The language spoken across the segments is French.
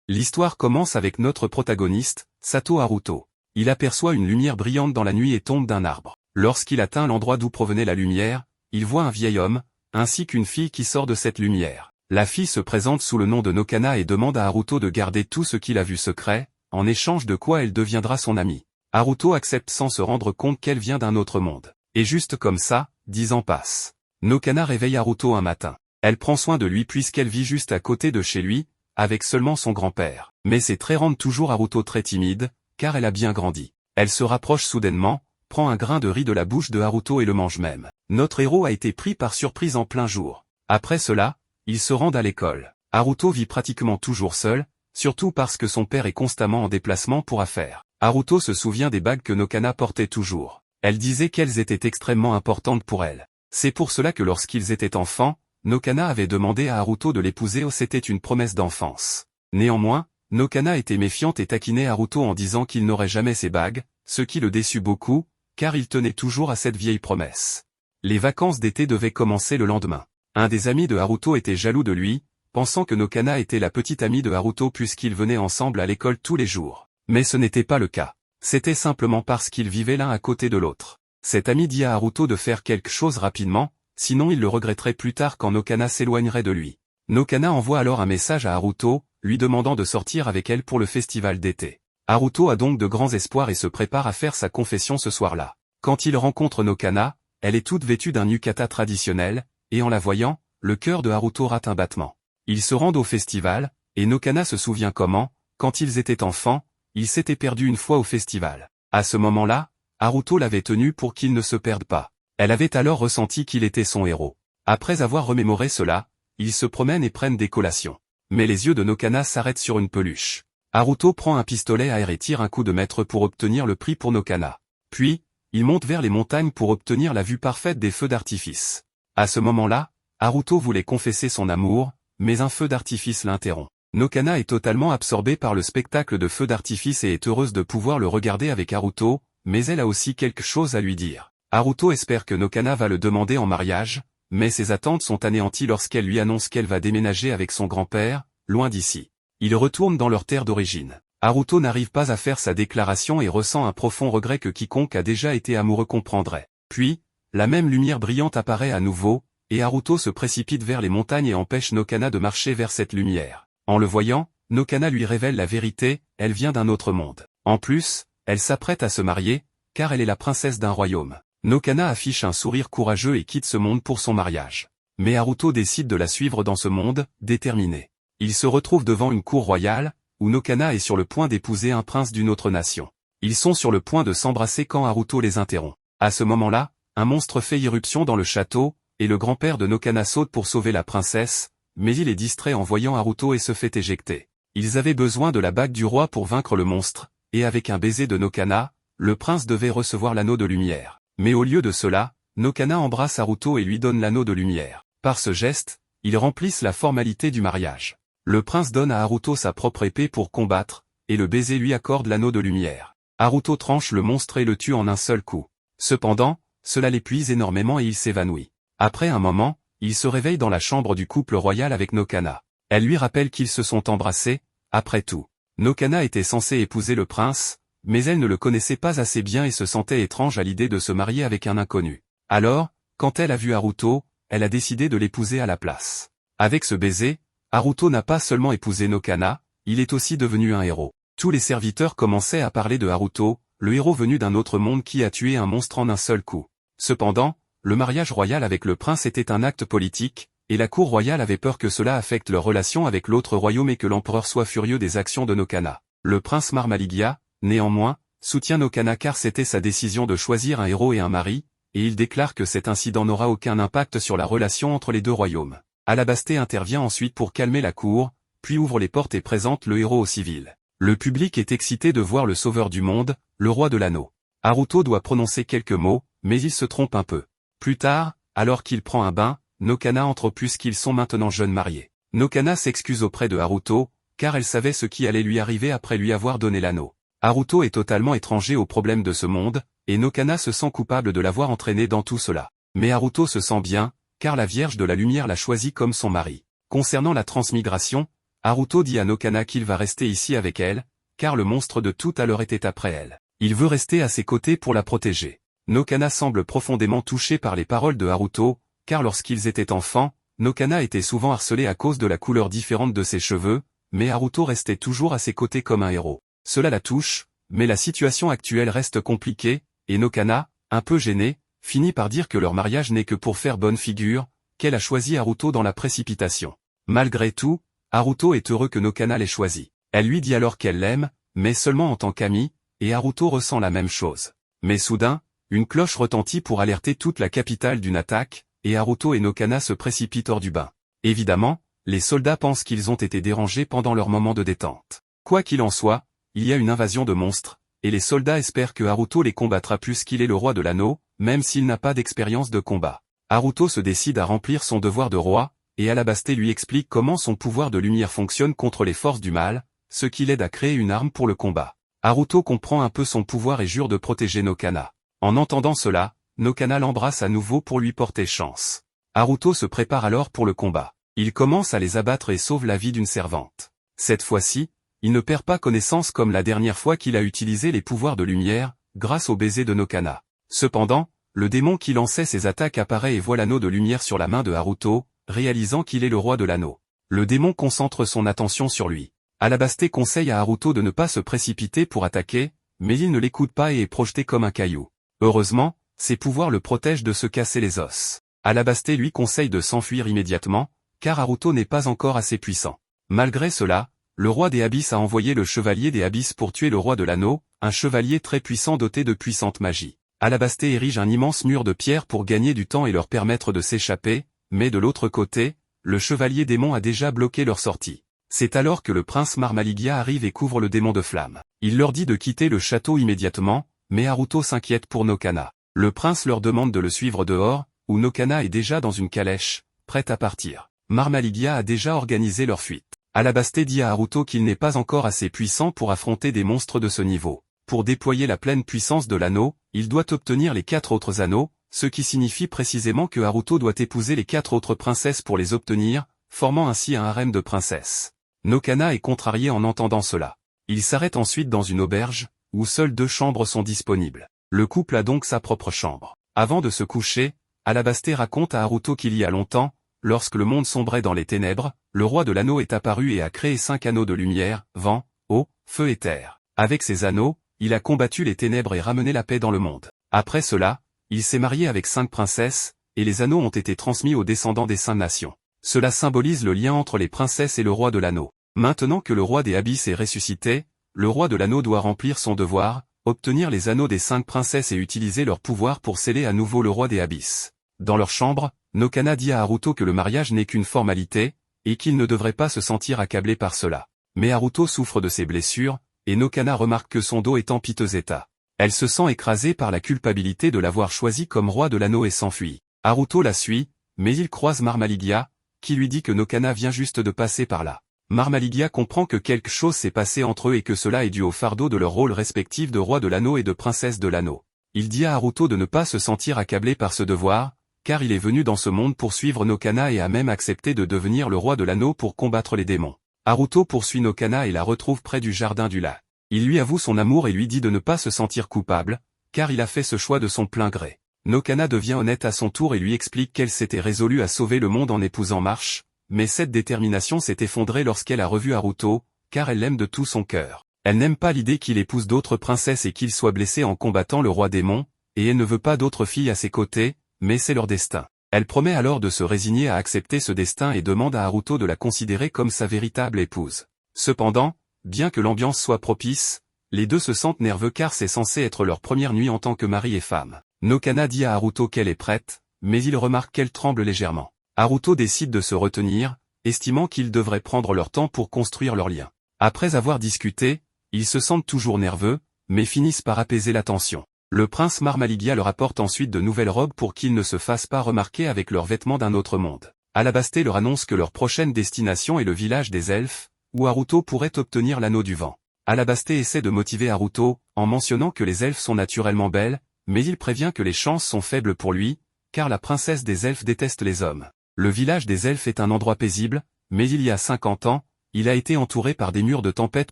L'histoire commence avec notre protagoniste, Sato Haruto. Il aperçoit une lumière brillante dans la nuit et tombe d'un arbre. Lorsqu'il atteint l'endroit d'où provenait la lumière, il voit un vieil homme, ainsi qu'une fille qui sort de cette lumière. La fille se présente sous le nom de Nokana et demande à Haruto de garder tout ce qu'il a vu secret, en échange de quoi elle deviendra son amie. Haruto accepte sans se rendre compte qu'elle vient d'un autre monde. Et juste comme ça, 10 ans passent. Nokana réveille Haruto un matin. Elle prend soin de lui puisqu'elle vit juste à côté de chez lui, avec seulement son grand-père. Mais ces traits rendent toujours Haruto très timide, car elle a bien grandi. Elle se rapproche soudainement, prend un grain de riz de la bouche de Haruto et le mange même. Notre héros a été pris par surprise en plein jour. Après cela, ils se rendent à l'école. Haruto vit pratiquement toujours seul, surtout parce que son père est constamment en déplacement pour affaires. Haruto se souvient des bagues que Nokana portait toujours. Elle disait qu'elles étaient extrêmement importantes pour elle. C'est pour cela que lorsqu'ils étaient enfants, Nokana avait demandé à Haruto de l'épouser, c'était une promesse d'enfance. Néanmoins, Nokana était méfiante et taquinait Haruto en disant qu'il n'aurait jamais ces bagues, ce qui le déçut beaucoup, car il tenait toujours à cette vieille promesse. Les vacances d'été devaient commencer le lendemain. Un des amis de Haruto était jaloux de lui, pensant que Nokana était la petite amie de Haruto puisqu'ils venaient ensemble à l'école tous les jours. Mais ce n'était pas le cas. C'était simplement parce qu'ils vivaient l'un à côté de l'autre. Cet ami dit à Haruto de faire quelque chose rapidement, sinon il le regretterait plus tard quand Nokana s'éloignerait de lui. Nokana envoie alors un message à Haruto, lui demandant de sortir avec elle pour le festival d'été. Haruto a donc de grands espoirs et se prépare à faire sa confession ce soir-là. Quand il rencontre Nokana, elle est toute vêtue d'un yukata traditionnel, et en la voyant, le cœur de Haruto rate un battement. Ils se rendent au festival, et Nokana se souvient comment, quand ils étaient enfants, ils s'étaient perdus une fois au festival. À ce moment-là, Haruto l'avait tenu pour qu'il ne se perde pas. Elle avait alors ressenti qu'il était son héros. Après avoir remémoré cela, ils se promènent et prennent des collations. Mais les yeux de Nokana s'arrêtent sur une peluche. Haruto prend un pistolet à air et tire un coup de maître pour obtenir le prix pour Nokana. Puis, il monte vers les montagnes pour obtenir la vue parfaite des feux d'artifice. À ce moment-là, Haruto voulait confesser son amour, mais un feu d'artifice l'interrompt. Nokana est totalement absorbée par le spectacle de feux d'artifice et est heureuse de pouvoir le regarder avec Haruto, mais elle a aussi quelque chose à lui dire. Haruto espère que Nokana va le demander en mariage, mais ses attentes sont anéanties lorsqu'elle lui annonce qu'elle va déménager avec son grand-père, loin d'ici. Ils retournent dans leur terre d'origine. Haruto n'arrive pas à faire sa déclaration et ressent un profond regret que quiconque a déjà été amoureux comprendrait. Puis, la même lumière brillante apparaît à nouveau, et Haruto se précipite vers les montagnes et empêche Nokana de marcher vers cette lumière. En le voyant, Nokana lui révèle la vérité, elle vient d'un autre monde. En plus, elle s'apprête à se marier, car elle est la princesse d'un royaume. Nokana affiche un sourire courageux et quitte ce monde pour son mariage. Mais Haruto décide de la suivre dans ce monde, déterminé. Il se retrouve devant une cour royale, où Nokana est sur le point d'épouser un prince d'une autre nation. Ils sont sur le point de s'embrasser quand Haruto les interrompt. À ce moment-là, un monstre fait irruption dans le château, et le grand-père de Nokana saute pour sauver la princesse, mais il est distrait en voyant Haruto et se fait éjecter. Ils avaient besoin de la bague du roi pour vaincre le monstre, et avec un baiser de Nokana, le prince devait recevoir l'anneau de lumière. Mais au lieu de cela, Nokana embrasse Haruto et lui donne l'anneau de lumière. Par ce geste, ils remplissent la formalité du mariage. Le prince donne à Haruto sa propre épée pour combattre, et le baiser lui accorde l'anneau de lumière. Haruto tranche le monstre et le tue en un seul coup. Cependant, cela l'épuise énormément et il s'évanouit. Après un moment, il se réveille dans la chambre du couple royal avec Nokana. Elle lui rappelle qu'ils se sont embrassés, après tout. Nokana était censée épouser le prince, mais elle ne le connaissait pas assez bien et se sentait étrange à l'idée de se marier avec un inconnu. Alors, quand elle a vu Haruto, elle a décidé de l'épouser à la place. Avec ce baiser, Haruto n'a pas seulement épousé Nokana, il est aussi devenu un héros. Tous les serviteurs commençaient à parler de Haruto, le héros venu d'un autre monde qui a tué un monstre en un seul coup. Cependant, le mariage royal avec le prince était un acte politique, et la cour royale avait peur que cela affecte leur relation avec l'autre royaume et que l'empereur soit furieux des actions de Nokana. Le prince Marmaligia, néanmoins, soutient Nokana car c'était sa décision de choisir un héros et un mari, et il déclare que cet incident n'aura aucun impact sur la relation entre les deux royaumes. Alabasté intervient ensuite pour calmer la cour, puis ouvre les portes et présente le héros au civil. Le public est excité de voir le sauveur du monde, le roi de l'anneau. Haruto doit prononcer quelques mots, mais il se trompe un peu. Plus tard, alors qu'il prend un bain, Nokana entre puisqu'ils sont maintenant jeunes mariés. Nokana s'excuse auprès de Haruto, car elle savait ce qui allait lui arriver après lui avoir donné l'anneau. Haruto est totalement étranger aux problèmes de ce monde, et Nokana se sent coupable de l'avoir entraîné dans tout cela. Mais Haruto se sent bien, car la Vierge de la Lumière l'a choisi comme son mari. Concernant la transmigration, Haruto dit à Nokana qu'il va rester ici avec elle, car le monstre de tout à l'heure était après elle. Il veut rester à ses côtés pour la protéger. Nokana semble profondément touché par les paroles de Haruto, car lorsqu'ils étaient enfants, Nokana était souvent harcelé à cause de la couleur différente de ses cheveux, mais Haruto restait toujours à ses côtés comme un héros. Cela la touche, mais la situation actuelle reste compliquée, et Nokana, un peu gênée, finit par dire que leur mariage n'est que pour faire bonne figure, qu'elle a choisi Haruto dans la précipitation. Malgré tout, Haruto est heureux que Nokana l'ait choisi. Elle lui dit alors qu'elle l'aime, mais seulement en tant qu'amie, et Haruto ressent la même chose. Mais soudain, une cloche retentit pour alerter toute la capitale d'une attaque, et Haruto et Nokana se précipitent hors du bain. Évidemment, les soldats pensent qu'ils ont été dérangés pendant leur moment de détente. Quoi qu'il en soit, il y a une invasion de monstres, et les soldats espèrent que Haruto les combattra plus qu'il est le roi de l'anneau, même s'il n'a pas d'expérience de combat. Haruto se décide à remplir son devoir de roi, et Alabasté lui explique comment son pouvoir de lumière fonctionne contre les forces du mal, ce qui l'aide à créer une arme pour le combat. Haruto comprend un peu son pouvoir et jure de protéger Nokana. En entendant cela, Nokana l'embrasse à nouveau pour lui porter chance. Haruto se prépare alors pour le combat. Il commence à les abattre et sauve la vie d'une servante. Cette fois-ci, il ne perd pas connaissance comme la dernière fois qu'il a utilisé les pouvoirs de lumière, grâce au baiser de Nokana. Cependant, le démon qui lançait ses attaques apparaît et voit l'anneau de lumière sur la main de Haruto, réalisant qu'il est le roi de l'anneau. Le démon concentre son attention sur lui. Alabasté conseille à Haruto de ne pas se précipiter pour attaquer, mais il ne l'écoute pas et est projeté comme un caillou. Heureusement, ses pouvoirs le protègent de se casser les os. Alabasté lui conseille de s'enfuir immédiatement, car Haruto n'est pas encore assez puissant. Malgré cela, le roi des abysses a envoyé le chevalier des abysses pour tuer le roi de l'anneau, un chevalier très puissant doté de puissante magie. Alabasté érige un immense mur de pierre pour gagner du temps et leur permettre de s'échapper, mais de l'autre côté, le chevalier démon a déjà bloqué leur sortie. C'est alors que le prince Marmaligia arrive et couvre le démon de flamme. Il leur dit de quitter le château immédiatement, mais Haruto s'inquiète pour Nokana. Le prince leur demande de le suivre dehors, où Nokana est déjà dans une calèche, prête à partir. Marmaligia a déjà organisé leur fuite. Alabasté dit à Haruto qu'il n'est pas encore assez puissant pour affronter des monstres de ce niveau. Pour déployer la pleine puissance de l'anneau, il doit obtenir les 4 autres anneaux, ce qui signifie précisément que Haruto doit épouser les 4 autres princesses pour les obtenir, formant ainsi un harem de princesses. Nokana est contrarié en entendant cela. Il s'arrête ensuite dans une auberge, où seules 2 chambres sont disponibles. Le couple a donc sa propre chambre. Avant de se coucher, Alabasté raconte à Haruto qu'il y a longtemps, lorsque le monde sombrait dans les ténèbres, le roi de l'anneau est apparu et a créé 5 anneaux de lumière, vent, eau, feu et terre. Avec ces anneaux, il a combattu les ténèbres et ramené la paix dans le monde. Après cela, il s'est marié avec 5 princesses, et les anneaux ont été transmis aux descendants des 5 nations. Cela symbolise le lien entre les princesses et le roi de l'anneau. Maintenant que le roi des abysses est ressuscité, le roi de l'anneau doit remplir son devoir, obtenir les anneaux des 5 princesses et utiliser leur pouvoir pour sceller à nouveau le roi des abysses. Dans leur chambre, Nokana dit à Haruto que le mariage n'est qu'une formalité, et qu'il ne devrait pas se sentir accablé par cela. Mais Haruto souffre de ses blessures, et Nokana remarque que son dos est en piteux état. Elle se sent écrasée par la culpabilité de l'avoir choisi comme roi de l'anneau et s'enfuit. Haruto la suit, mais il croise Marmaligia, qui lui dit que Nokana vient juste de passer par là. Marmaligia comprend que quelque chose s'est passé entre eux et que cela est dû au fardeau de leur rôle respectif de roi de l'anneau et de princesse de l'anneau. Il dit à Haruto de ne pas se sentir accablé par ce devoir, car il est venu dans ce monde pour suivre Nokana et a même accepté de devenir le roi de l'anneau pour combattre les démons. Haruto poursuit Nokana et la retrouve près du jardin du lac. Il lui avoue son amour et lui dit de ne pas se sentir coupable, car il a fait ce choix de son plein gré. Nokana devient honnête à son tour et lui explique qu'elle s'était résolue à sauver le monde en épousant Marche, mais cette détermination s'est effondrée lorsqu'elle a revu Haruto, car elle l'aime de tout son cœur. Elle n'aime pas l'idée qu'il épouse d'autres princesses et qu'il soit blessé en combattant le roi démon, et elle ne veut pas d'autres filles à ses côtés, mais c'est leur destin. Elle promet alors de se résigner à accepter ce destin et demande à Haruto de la considérer comme sa véritable épouse. Cependant, bien que l'ambiance soit propice, les deux se sentent nerveux car c'est censé être leur première nuit en tant que mari et femme. Nokana dit à Haruto qu'elle est prête, mais il remarque qu'elle tremble légèrement. Haruto décide de se retenir, estimant qu'ils devraient prendre leur temps pour construire leur lien. Après avoir discuté, ils se sentent toujours nerveux, mais finissent par apaiser la tension. Le prince Marmaligia leur apporte ensuite de nouvelles robes pour qu'ils ne se fassent pas remarquer avec leurs vêtements d'un autre monde. Alabasté leur annonce que leur prochaine destination est le village des elfes, où Haruto pourrait obtenir l'anneau du vent. Alabasté essaie de motiver Haruto, en mentionnant que les elfes sont naturellement belles, mais il prévient que les chances sont faibles pour lui, car la princesse des elfes déteste les hommes. Le village des elfes est un endroit paisible, mais il y a 50 ans, il a été entouré par des murs de tempête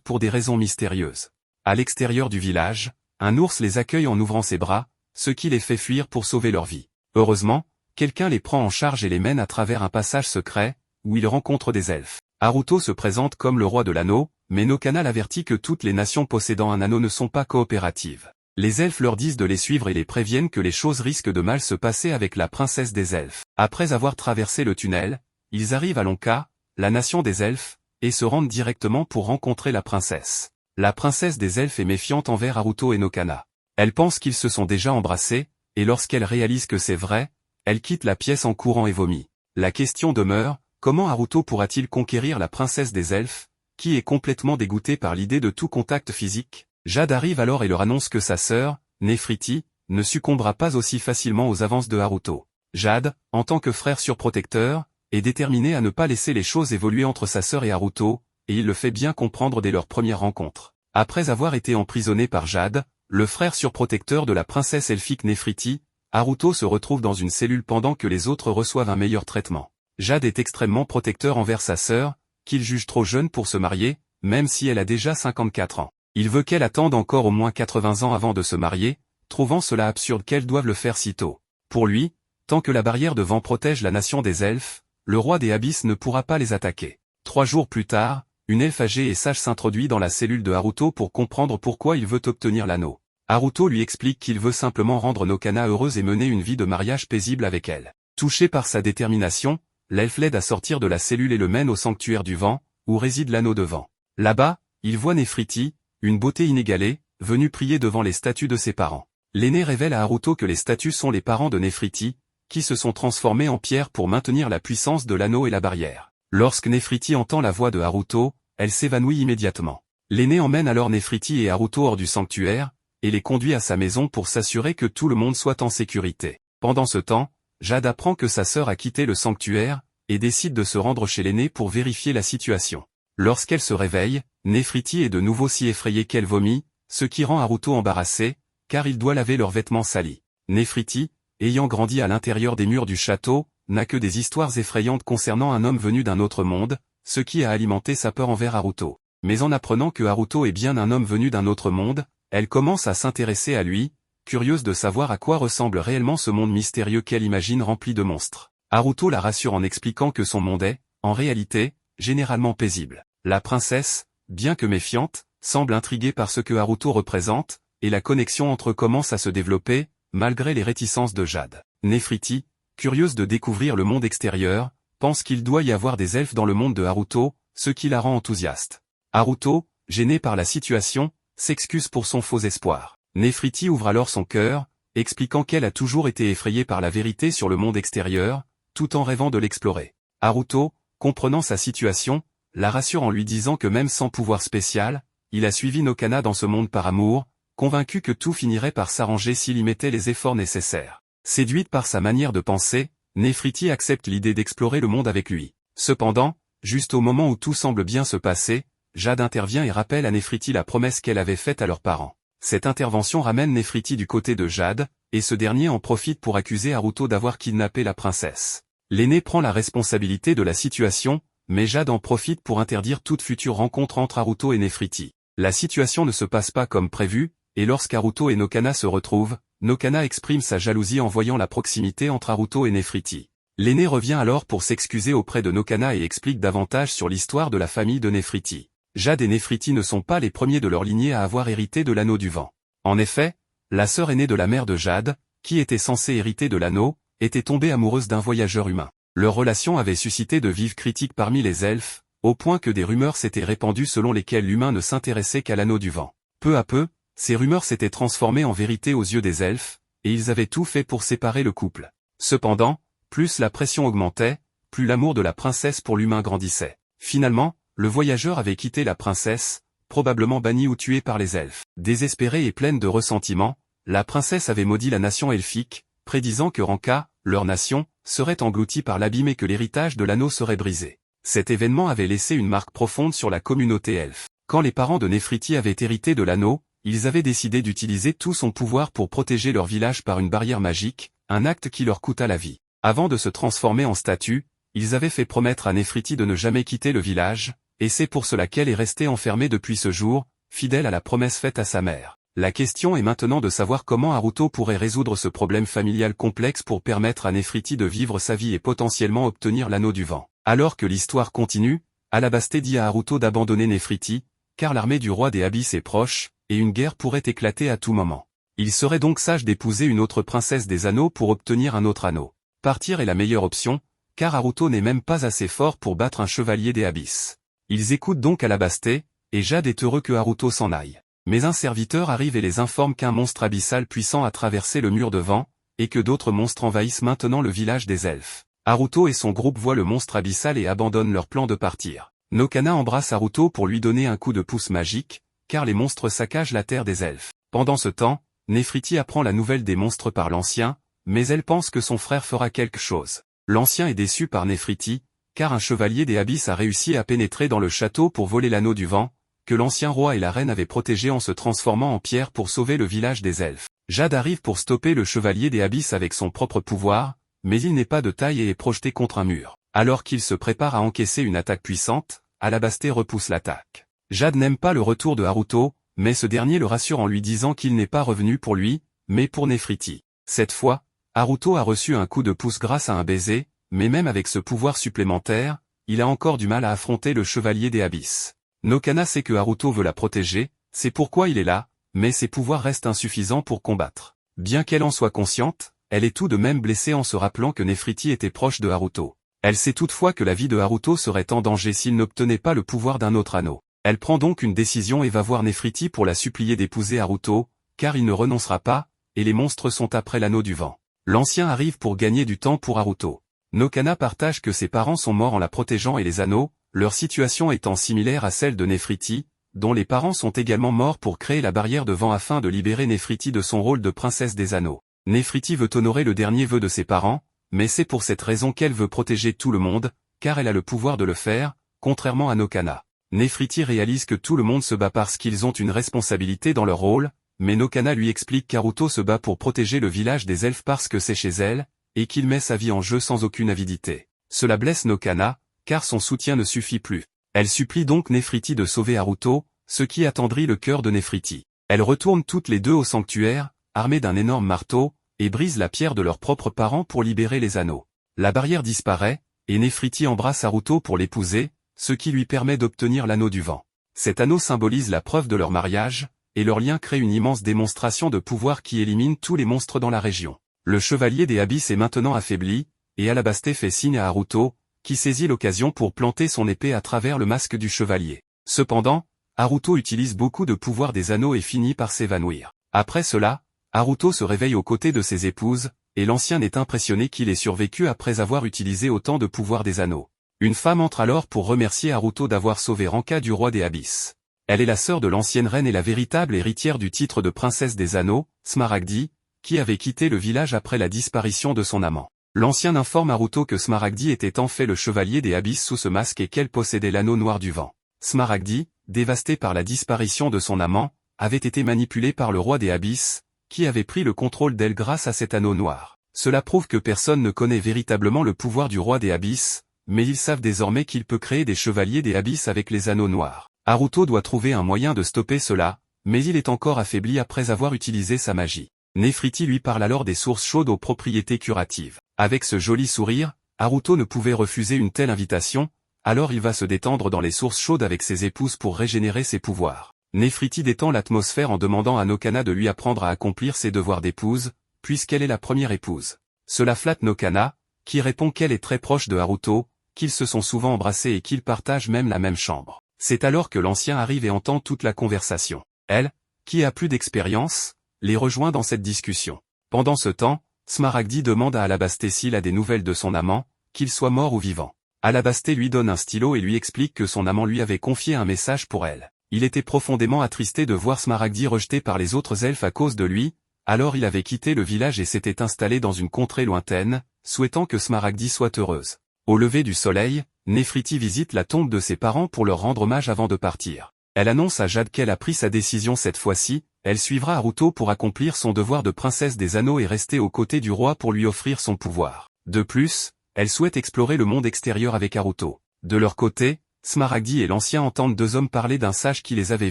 pour des raisons mystérieuses. À l'extérieur du village, un ours les accueille en ouvrant ses bras, ce qui les fait fuir pour sauver leur vie. Heureusement, quelqu'un les prend en charge et les mène à travers un passage secret, où ils rencontrent des elfes. Haruto se présente comme le roi de l'anneau, mais Nokana l'avertit que toutes les nations possédant un anneau ne sont pas coopératives. Les elfes leur disent de les suivre et les préviennent que les choses risquent de mal se passer avec la princesse des elfes. Après avoir traversé le tunnel, ils arrivent à Lonka, la nation des elfes, et se rendent directement pour rencontrer la princesse. La princesse des elfes est méfiante envers Haruto et Nokana. Elle pense qu'ils se sont déjà embrassés, et lorsqu'elle réalise que c'est vrai, elle quitte la pièce en courant et vomit. La question demeure, comment Haruto pourra-t-il conquérir la princesse des elfes, qui est complètement dégoûtée par l'idée de tout contact physique? Jade arrive alors et leur annonce que sa sœur, Nefriti, ne succombera pas aussi facilement aux avances de Haruto. Jade, en tant que frère surprotecteur, est déterminé à ne pas laisser les choses évoluer entre sa sœur et Haruto, et il le fait bien comprendre dès leur première rencontre. Après avoir été emprisonné par Jade, le frère surprotecteur de la princesse elfique Nefriti, Haruto se retrouve dans une cellule pendant que les autres reçoivent un meilleur traitement. Jade est extrêmement protecteur envers sa sœur, qu'il juge trop jeune pour se marier, même si elle a déjà 54 ans. Il veut qu'elle attende encore au moins 80 ans avant de se marier, trouvant cela absurde qu'elle doive le faire si tôt. Pour lui, tant que la barrière de vent protège la nation des elfes, le roi des abysses ne pourra pas les attaquer. 3 jours plus tard, une elfe âgée et sage s'introduit dans la cellule de Haruto pour comprendre pourquoi il veut obtenir l'anneau. Haruto lui explique qu'il veut simplement rendre Nokana heureuse et mener une vie de mariage paisible avec elle. Touché par sa détermination, l'elfe l'aide à sortir de la cellule et le mène au sanctuaire du vent, où réside l'anneau de vent. Là-bas, il voit Nefriti, une beauté inégalée, venue prier devant les statues de ses parents. L'aîné révèle à Haruto que les statues sont les parents de Nefriti, qui se sont transformés en pierre pour maintenir la puissance de l'anneau et la barrière. Lorsque Nefriti entend la voix de Haruto, elle s'évanouit immédiatement. L'aîné emmène alors Nefriti et Haruto hors du sanctuaire, et les conduit à sa maison pour s'assurer que tout le monde soit en sécurité. Pendant ce temps, Jade apprend que sa sœur a quitté le sanctuaire, et décide de se rendre chez l'aîné pour vérifier la situation. Lorsqu'elle se réveille, Nefriti est de nouveau si effrayée qu'elle vomit, ce qui rend Haruto embarrassé, car il doit laver leurs vêtements salis. Nefriti, ayant grandi à l'intérieur des murs du château, n'a que des histoires effrayantes concernant un homme venu d'un autre monde, ce qui a alimenté sa peur envers Haruto. Mais en apprenant que Haruto est bien un homme venu d'un autre monde, elle commence à s'intéresser à lui, curieuse de savoir à quoi ressemble réellement ce monde mystérieux qu'elle imagine rempli de monstres. Haruto la rassure en expliquant que son monde est, en réalité, généralement paisible. La princesse, bien que méfiante, semble intriguée par ce que Haruto représente, et la connexion entre eux commence à se développer, malgré les réticences de Jade. Nefriti, curieuse de découvrir le monde extérieur, pense qu'il doit y avoir des elfes dans le monde de Haruto, ce qui la rend enthousiaste. Haruto, gêné par la situation, s'excuse pour son faux espoir. Nefriti ouvre alors son cœur, expliquant qu'elle a toujours été effrayée par la vérité sur le monde extérieur, tout en rêvant de l'explorer. Haruto, comprenant sa situation, la rassure en lui disant que même sans pouvoir spécial, il a suivi Nokana dans ce monde par amour, convaincu que tout finirait par s'arranger s'il y mettait les efforts nécessaires. Séduite par sa manière de penser, Nefriti accepte l'idée d'explorer le monde avec lui. Cependant, juste au moment où tout semble bien se passer, Jade intervient et rappelle à Nefriti la promesse qu'elle avait faite à leurs parents. Cette intervention ramène Nefriti du côté de Jade, et ce dernier en profite pour accuser Haruto d'avoir kidnappé la princesse. L'aîné prend la responsabilité de la situation, mais Jade en profite pour interdire toute future rencontre entre Haruto et Nefriti. La situation ne se passe pas comme prévu, et lorsqu'Haruto et Nokana se retrouvent, Nokana exprime sa jalousie en voyant la proximité entre Haruto et Nefriti. L'aîné revient alors pour s'excuser auprès de Nokana et explique davantage sur l'histoire de la famille de Nefriti. Jade et Nefriti ne sont pas les premiers de leur lignée à avoir hérité de l'anneau du vent. En effet, la sœur aînée de la mère de Jade, qui était censée hériter de l'anneau, était tombée amoureuse d'un voyageur humain. Leur relation avait suscité de vives critiques parmi les elfes, au point que des rumeurs s'étaient répandues selon lesquelles l'humain ne s'intéressait qu'à l'anneau du vent. Peu à peu, ces rumeurs s'étaient transformées en vérité aux yeux des elfes, et ils avaient tout fait pour séparer le couple. Cependant, plus la pression augmentait, plus l'amour de la princesse pour l'humain grandissait. Finalement, le voyageur avait quitté la princesse, probablement banni ou tué par les elfes. Désespérée et pleine de ressentiment, la princesse avait maudit la nation elfique, prédisant que Ranka, leur nation, serait engloutie par l'abîme et que l'héritage de l'anneau serait brisé. Cet événement avait laissé une marque profonde sur la communauté elfe. Quand les parents de Nefriti avaient hérité de l'anneau, ils avaient décidé d'utiliser tout son pouvoir pour protéger leur village par une barrière magique, un acte qui leur coûta la vie. Avant de se transformer en statue, ils avaient fait promettre à Nefriti de ne jamais quitter le village, et c'est pour cela qu'elle est restée enfermée depuis ce jour, fidèle à la promesse faite à sa mère. La question est maintenant de savoir comment Haruto pourrait résoudre ce problème familial complexe pour permettre à Néfriti de vivre sa vie et potentiellement obtenir l'anneau du vent. Alors que l'histoire continue, Alabasté dit à Haruto d'abandonner Néfriti, car l'armée du roi des Abysses est proche, et une guerre pourrait éclater à tout moment. Il serait donc sage d'épouser une autre princesse des anneaux pour obtenir un autre anneau. Partir est la meilleure option, car Haruto n'est même pas assez fort pour battre un chevalier des Abysses. Ils écoutent donc Alabasté, et Jade est heureux que Haruto s'en aille. Mais un serviteur arrive et les informe qu'un monstre abyssal puissant a traversé le mur de vent, et que d'autres monstres envahissent maintenant le village des elfes. Haruto et son groupe voient le monstre abyssal et abandonnent leur plan de partir. Nokana embrasse Haruto pour lui donner un coup de pouce magique, car les monstres saccagent la terre des elfes. Pendant ce temps, Néfriti apprend la nouvelle des monstres par l'ancien, mais elle pense que son frère fera quelque chose. L'ancien est déçu par Néfriti, car un chevalier des abysses a réussi à pénétrer dans le château pour voler l'anneau du vent, que l'ancien roi et la reine avaient protégé en se transformant en pierre pour sauver le village des elfes. Jade arrive pour stopper le chevalier des abysses avec son propre pouvoir, mais il n'est pas de taille et est projeté contre un mur. Alors qu'il se prépare à encaisser une attaque puissante, Alabasté repousse l'attaque. Jade n'aime pas le retour de Haruto, mais ce dernier le rassure en lui disant qu'il n'est pas revenu pour lui, mais pour Néfriti. Cette fois, Haruto a reçu un coup de pouce grâce à un baiser, mais même avec ce pouvoir supplémentaire, il a encore du mal à affronter le chevalier des abysses. Nokana sait que Haruto veut la protéger, c'est pourquoi il est là, mais ses pouvoirs restent insuffisants pour combattre. Bien qu'elle en soit consciente, elle est tout de même blessée en se rappelant que Néfriti était proche de Haruto. Elle sait toutefois que la vie de Haruto serait en danger s'il n'obtenait pas le pouvoir d'un autre anneau. Elle prend donc une décision et va voir Néfriti pour la supplier d'épouser Haruto, car il ne renoncera pas, et les monstres sont après l'anneau du vent. L'ancien arrive pour gagner du temps pour Haruto. Nokana partage que ses parents sont morts en la protégeant et les anneaux, leur situation étant similaire à celle de Néfriti, dont les parents sont également morts pour créer la barrière de vent afin de libérer Néfriti de son rôle de princesse des anneaux. Néfriti veut honorer le dernier vœu de ses parents, mais c'est pour cette raison qu'elle veut protéger tout le monde, car elle a le pouvoir de le faire, contrairement à Nokana. Néfriti réalise que tout le monde se bat parce qu'ils ont une responsabilité dans leur rôle, mais Nokana lui explique qu'Haruto se bat pour protéger le village des elfes parce que c'est chez elle, et qu'il met sa vie en jeu sans aucune avidité. Cela blesse Nokana, car son soutien ne suffit plus. Elle supplie donc Néfriti de sauver Haruto, ce qui attendrit le cœur de Néfriti. Elles retournent toutes les deux au sanctuaire, armées d'un énorme marteau, et brisent la pierre de leurs propres parents pour libérer les anneaux. La barrière disparaît, et Néfriti embrasse Haruto pour l'épouser, ce qui lui permet d'obtenir l'anneau du vent. Cet anneau symbolise la preuve de leur mariage, et leur lien crée une immense démonstration de pouvoir qui élimine tous les monstres dans la région. Le chevalier des abysses est maintenant affaibli, et Alabasté fait signe à Haruto, qui saisit l'occasion pour planter son épée à travers le masque du chevalier. Cependant, Haruto utilise beaucoup de pouvoir des anneaux et finit par s'évanouir. Après cela, Haruto se réveille aux côtés de ses épouses, et l'ancien est impressionné qu'il ait survécu après avoir utilisé autant de pouvoir des anneaux. Une femme entre alors pour remercier Haruto d'avoir sauvé Ranka du roi des abysses. Elle est la sœur de l'ancienne reine et la véritable héritière du titre de princesse des anneaux, Smaragdi, qui avait quitté le village après la disparition de son amant. L'ancien informe Haruto que Smaragdi était en fait le chevalier des abysses sous ce masque et qu'elle possédait l'anneau noir du vent. Smaragdi, dévasté par la disparition de son amant, avait été manipulé par le roi des abysses, qui avait pris le contrôle d'elle grâce à cet anneau noir. Cela prouve que personne ne connaît véritablement le pouvoir du roi des abysses, mais ils savent désormais qu'il peut créer des chevaliers des abysses avec les anneaux noirs. Haruto doit trouver un moyen de stopper cela, mais il est encore affaibli après avoir utilisé sa magie. Néfriti lui parle alors des sources chaudes aux propriétés curatives. Avec ce joli sourire, Haruto ne pouvait refuser une telle invitation, alors il va se détendre dans les sources chaudes avec ses épouses pour régénérer ses pouvoirs. Néfriti détend l'atmosphère en demandant à Nokana de lui apprendre à accomplir ses devoirs d'épouse, puisqu'elle est la première épouse. Cela flatte Nokana, qui répond qu'elle est très proche de Haruto, qu'ils se sont souvent embrassés et qu'ils partagent même la même chambre. C'est alors que l'ancien arrive et entend toute la conversation. Elle, qui a plus d'expérience, les rejoint dans cette discussion. Pendant ce temps, Smaragdi demande à Alabasté s'il a des nouvelles de son amant, qu'il soit mort ou vivant. Alabasté lui donne un stylo et lui explique que son amant lui avait confié un message pour elle. Il était profondément attristé de voir Smaragdi rejeté par les autres elfes à cause de lui, alors il avait quitté le village et s'était installé dans une contrée lointaine, souhaitant que Smaragdi soit heureuse. Au lever du soleil, Néfriti visite la tombe de ses parents pour leur rendre hommage avant de partir. Elle annonce à Jade qu'elle a pris sa décision cette fois-ci, elle suivra Haruto pour accomplir son devoir de princesse des anneaux et rester aux côtés du roi pour lui offrir son pouvoir. De plus, elle souhaite explorer le monde extérieur avec Haruto. De leur côté, Smaragdi et l'ancien entendent deux hommes parler d'un sage qui les avait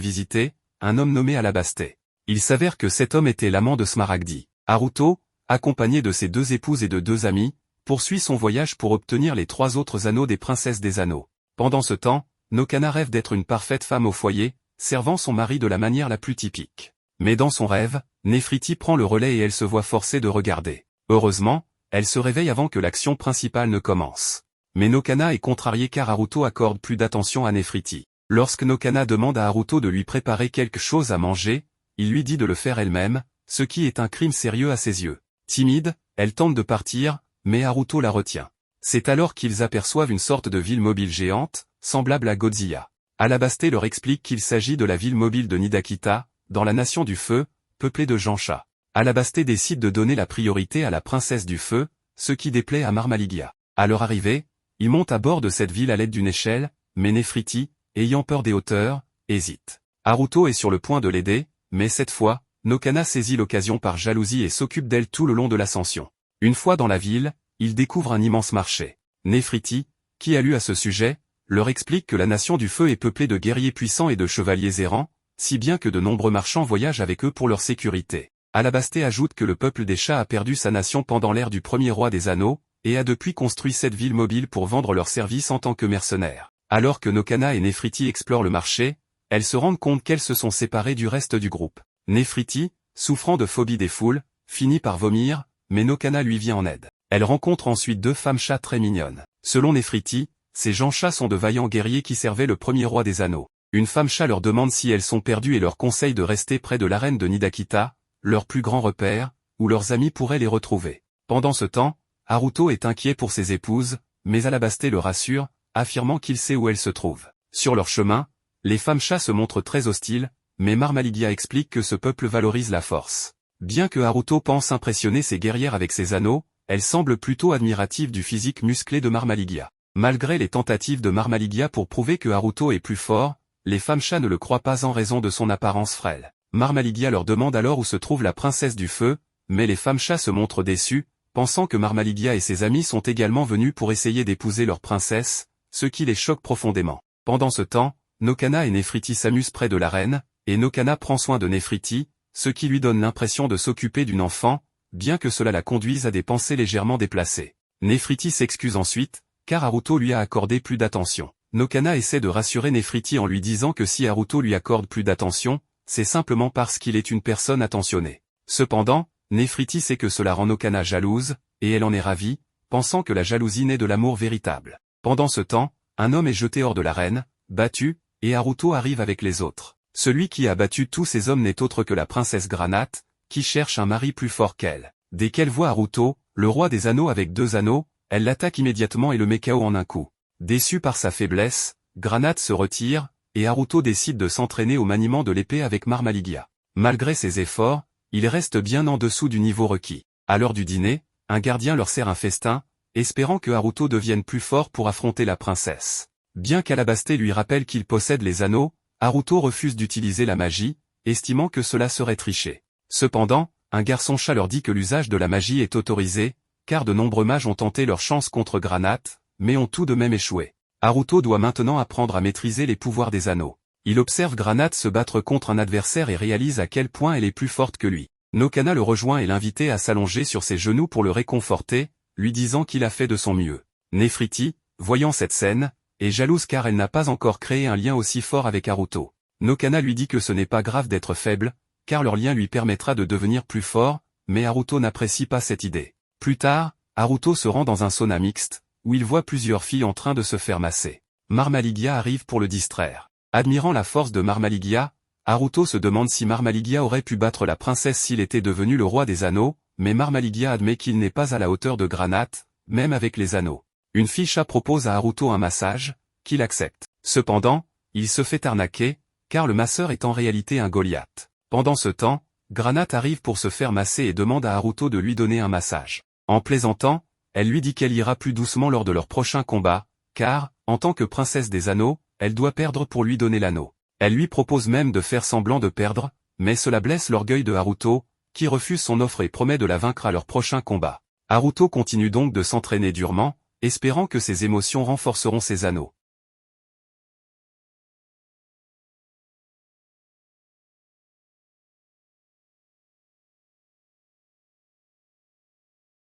visités, un homme nommé Alabasté. Il s'avère que cet homme était l'amant de Smaragdi. Haruto, accompagné de ses deux épouses et de deux amis, poursuit son voyage pour obtenir les 3 autres anneaux des princesses des anneaux. Pendant ce temps, Nokana rêve d'être une parfaite femme au foyer, servant son mari de la manière la plus typique. Mais dans son rêve, Néfriti prend le relais et elle se voit forcée de regarder. Heureusement, elle se réveille avant que l'action principale ne commence. Mais Nokana est contrarié car Haruto accorde plus d'attention à Néfriti. Lorsque Nokana demande à Haruto de lui préparer quelque chose à manger, il lui dit de le faire elle-même, ce qui est un crime sérieux à ses yeux. Timide, elle tente de partir, mais Haruto la retient. C'est alors qu'ils aperçoivent une sorte de ville mobile géante, semblable à Godzilla. Alabasté leur explique qu'il s'agit de la ville mobile de Nidakita, dans la Nation du Feu, peuplée de gens-chats. Alabasté décide de donner la priorité à la princesse du Feu, ce qui déplaît à Marmaligia. À leur arrivée, ils montent à bord de cette ville à l'aide d'une échelle, mais Néfriti, ayant peur des hauteurs, hésite. Haruto est sur le point de l'aider, mais cette fois, Nokana saisit l'occasion par jalousie et s'occupe d'elle tout le long de l'ascension. Une fois dans la ville, ils découvrent un immense marché. Néfriti, qui a lu à ce sujet, leur explique que la Nation du Feu est peuplée de guerriers puissants et de chevaliers errants, si bien que de nombreux marchands voyagent avec eux pour leur sécurité. Alabasté ajoute que le peuple des chats a perdu sa nation pendant l'ère du premier roi des anneaux, et a depuis construit cette ville mobile pour vendre leurs services en tant que mercenaires. Alors que Nokana et Néfriti explorent le marché, elles se rendent compte qu'elles se sont séparées du reste du groupe. Néfriti, souffrant de phobie des foules, finit par vomir, mais Nokana lui vient en aide. Elle rencontre ensuite 2 femmes chats très mignonnes. Selon Néfriti, ces gens chats sont de vaillants guerriers qui servaient le premier roi des anneaux. Une femme chat leur demande si elles sont perdues et leur conseille de rester près de l'arène de Nidakita, leur plus grand repère, où leurs amis pourraient les retrouver. Pendant ce temps, Haruto est inquiet pour ses épouses, mais Alabasté le rassure, affirmant qu'il sait où elles se trouvent. Sur leur chemin, les femmes chats se montrent très hostiles, mais Marmaligia explique que ce peuple valorise la force. Bien que Haruto pense impressionner ses guerrières avec ses anneaux, elle semble plutôt admirative du physique musclé de Marmaligia. Malgré les tentatives de Marmaligia pour prouver que Haruto est plus fort, les femmes chats ne le croient pas en raison de son apparence frêle. Marmaligia leur demande alors où se trouve la princesse du feu, mais les femmes chats se montrent déçues, pensant que Marmaligia et ses amis sont également venus pour essayer d'épouser leur princesse, ce qui les choque profondément. Pendant ce temps, Nokana et Néfriti s'amusent près de l'arène, et Nokana prend soin de Néfriti, ce qui lui donne l'impression de s'occuper d'une enfant, bien que cela la conduise à des pensées légèrement déplacées. Néfriti s'excuse ensuite, car Haruto lui a accordé plus d'attention. Nokana essaie de rassurer Néfriti en lui disant que si Haruto lui accorde plus d'attention, c'est simplement parce qu'il est une personne attentionnée. Cependant, Néfriti sait que cela rend Nokana jalouse, et elle en est ravie, pensant que la jalousie naît de l'amour véritable. Pendant ce temps, un homme est jeté hors de l'arène, battu, et Haruto arrive avec les autres. Celui qui a battu tous ces hommes n'est autre que la princesse Granate, qui cherche un mari plus fort qu'elle. Dès qu'elle voit Haruto, le roi des anneaux avec 2 anneaux, elle l'attaque immédiatement et le met KO en un coup. Déçu par sa faiblesse, Granate se retire, et Haruto décide de s'entraîner au maniement de l'épée avec Marmaligia. Malgré ses efforts, il reste bien en dessous du niveau requis. À l'heure du dîner, un gardien leur sert un festin, espérant que Haruto devienne plus fort pour affronter la princesse. Bien qu'Alabasté lui rappelle qu'il possède les anneaux, Haruto refuse d'utiliser la magie, estimant que cela serait tricher. Cependant, un garçon chat leur dit que l'usage de la magie est autorisé, car de nombreux mages ont tenté leur chance contre Granate, mais ont tout de même échoué. Haruto doit maintenant apprendre à maîtriser les pouvoirs des anneaux. Il observe Granate se battre contre un adversaire et réalise à quel point elle est plus forte que lui. Nokana le rejoint et l'invite à s'allonger sur ses genoux pour le réconforter, lui disant qu'il a fait de son mieux. Néfriti, voyant cette scène, est jalouse car elle n'a pas encore créé un lien aussi fort avec Haruto. Nokana lui dit que ce n'est pas grave d'être faible, car leur lien lui permettra de devenir plus fort, mais Haruto n'apprécie pas cette idée. Plus tard, Haruto se rend dans un sauna mixte, où il voit plusieurs filles en train de se faire masser. Marmaligia arrive pour le distraire. Admirant la force de Marmaligia, Haruto se demande si Marmaligia aurait pu battre la princesse s'il était devenu le roi des anneaux, mais Marmaligia admet qu'il n'est pas à la hauteur de Granate, même avec les anneaux. Une fille chat propose à Haruto un massage, qu'il accepte. Cependant, il se fait arnaquer, car le masseur est en réalité un Goliath. Pendant ce temps, Granate arrive pour se faire masser et demande à Haruto de lui donner un massage. En plaisantant, elle lui dit qu'elle ira plus doucement lors de leur prochain combat, car, en tant que princesse des anneaux, elle doit perdre pour lui donner l'anneau. Elle lui propose même de faire semblant de perdre, mais cela blesse l'orgueil de Haruto, qui refuse son offre et promet de la vaincre à leur prochain combat. Haruto continue donc de s'entraîner durement, espérant que ses émotions renforceront ses anneaux.